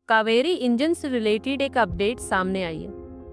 Kaveri engine से related एक update सामने आई है।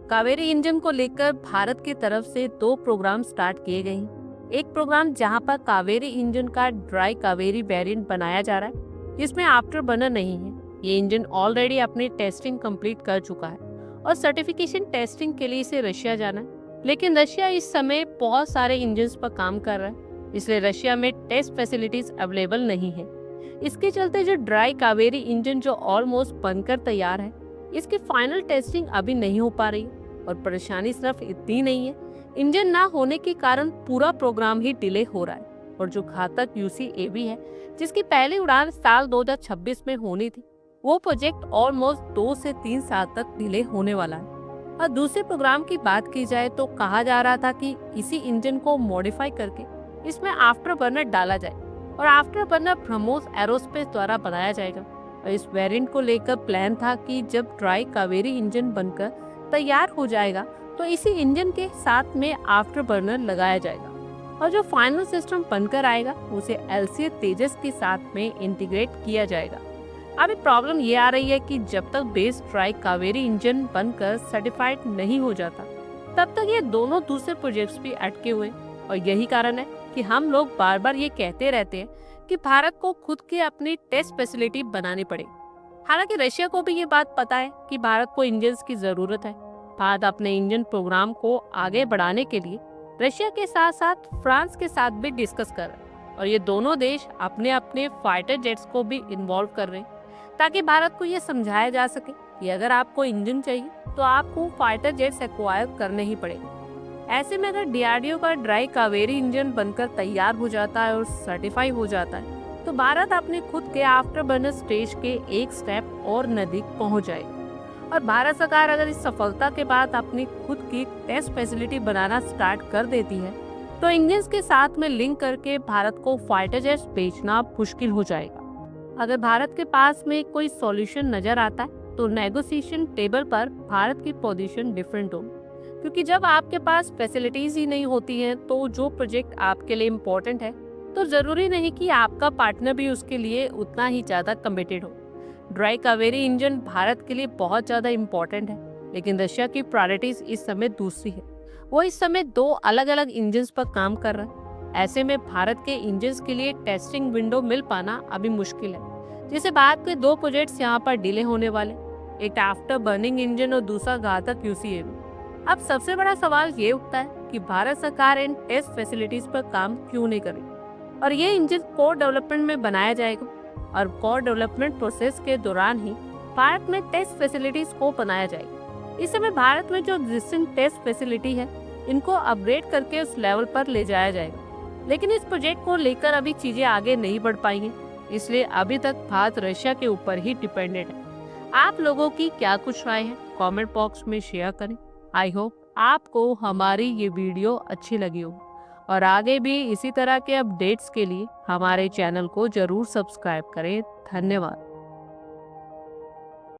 कावेरी इंजन को लेकर भारत की तरफ से 2 प्रोग्राम स्टार्ट किए गए हैं। एक प्रोग्राम जहां पर कावेरी इंजन का ड्राई कावेरी वेरिएंट बनाया जा रहा है, जिसमें आफ्टर बर्नर नहीं है। ये इंजन ऑलरेडी अपनी टेस्टिंग कंप्लीट कर चुका है और सर्टिफिकेशन टेस्टिंग के लिए इसे रशिया जाना है। लेकिन रशिया इस समय बहुत सारे इंजन पर काम कर रहा है, इसलिए रशिया में टेस्ट फैसिलिटीज अवेलेबल नहीं है। इसके चलते जो ड्राई कावेरी इंजन जो ऑलमोस्ट बनकर तैयार है, इसकी फाइनल टेस्टिंग अभी नहीं हो पा रही। और परेशानी सिर्फ इतनी नहीं है, इंजन ना होने के कारण पूरा प्रोग्राम ही डिले हो रहा है। और जो घातक UCAV है, जिसकी पहली उड़ान साल 2026 में होनी थी, वो प्रोजेक्ट ऑलमोस्ट 2 से 3 साल तक डिले होने वाला है। और दूसरे प्रोग्राम की बात की जाए तो कहा जा रहा था कि इसी इंजन को मॉडिफाई करके इसमें आफ्टर बर्नर डाला जाए और आफ्टर बर्नर ब्रह्मोस एरोस्पेस द्वारा बनाया जाएगा। और इस वेरिएंट को लेकर प्लान था कि जब ड्राई कावेरी इंजन बनकर तैयार हो जाएगा तो इसी इंजन के साथ में आफ्टर बर्नर लगाया जाएगा और जो फाइनल सिस्टम बनकर आएगा उसे LCA तेजस के साथ में इंटीग्रेट किया जाएगा। अभी प्रॉब्लम ये आ रही है कि जब तक बेस ड्राई कावेरी इंजन बनकर सर्टिफाइड नहीं हो जाता, तब तक ये दोनों दूसरे प्रोजेक्ट्स भी अटके हुए। और यही कारण है कि हम लोग बार बार ये कहते रहते हैं कि भारत को खुद की अपनी टेस्ट फैसिलिटी बनानी पड़े। हालांकि रशिया को भी ये बात पता है कि भारत को इंजन की जरूरत है। भारत अपने इंजन प्रोग्राम को आगे बढ़ाने के लिए रशिया के साथ साथ फ्रांस के साथ भी डिस्कस कर रहे हैं और ये दोनों देश अपने अपने फाइटर जेट्स को भी इन्वॉल्व कर रहे हैं, ताकि भारत को ये समझाया जा सके कि अगर आपको इंजन चाहिए तो आपको फाइटर जेट्स एक्वायर करने ही पड़ेंगे। ऐसे में अगर DRDO का ड्राई कावेरी इंजन बनकर तैयार हो जाता है और सर्टिफाई हो जाता है, तो भारत अपने खुद के आफ्टर बर्नर स्टेज के एक स्टेप और नजदीक पहुंच जाएगा। और भारत सरकार अगर इस सफलता के बाद अपनी खुद की टेस्ट फैसिलिटी बनाना स्टार्ट कर देती है, तो इंजन के साथ में लिंक करके भारत को फाइटर जेट्स बेचना मुश्किल हो जाएगा। अगर भारत के पास में कोई सॉल्यूशन नजर आता है, तो नेगोशिएशन टेबल पर भारत की पोजीशन डिफरेंट होगी, क्योंकि जब आपके पास फैसिलिटीज ही नहीं होती हैं, तो जो प्रोजेक्ट आपके लिए इम्पोर्टेंट है, तो जरूरी नहीं कि आपका पार्टनर भी उसके लिए उतना ही ज्यादा कमिटेड हो। ड्राई कावेरी इंजन भारत के लिए बहुत ज्यादा इम्पोर्टेंट है, लेकिन रशिया की प्रायोरिटीज इस समय दूसरी है। वो इस समय 2 अलग अलग इंजन पर काम कर रहा है। ऐसे में भारत के इंजन के लिए टेस्टिंग विंडो मिल पाना अभी मुश्किल है, जिससे भारत के 2 प्रोजेक्ट्स यहाँ पर डिले होने वाले, एक आफ्टर बर्निंग इंजन और दूसरा घातक UCAV। अब सबसे बड़ा सवाल ये उठता है कि भारत सरकार इन टेस्ट फैसिलिटीज पर काम क्यों नहीं कर रही और ये इंजन कोर डेवलपमेंट में बनाया जाएगा और कोर डेवलपमेंट प्रोसेस के दौरान ही भारत में टेस्ट फैसिलिटीज को बनाया जाएगा। इस समय भारत में जो एग्जिस्टिंग टेस्ट फैसिलिटी है, इनको अपग्रेड करके उस लेवल पर ले जाया जाएगा। लेकिन इस प्रोजेक्ट को लेकर अभी चीजें आगे नहीं बढ़ पाई हैं, इसलिए अभी तक भारत रशिया के ऊपर ही डिपेंडेंट है। आप लोगों की क्या कुछ राय है, कमेंट बॉक्स में शेयर करें। आई होप आपको हमारी ये वीडियो अच्छी लगी हो और आगे भी इसी तरह के अपडेट्स के लिए हमारे चैनल को जरूर सब्सक्राइब करें। धन्यवाद।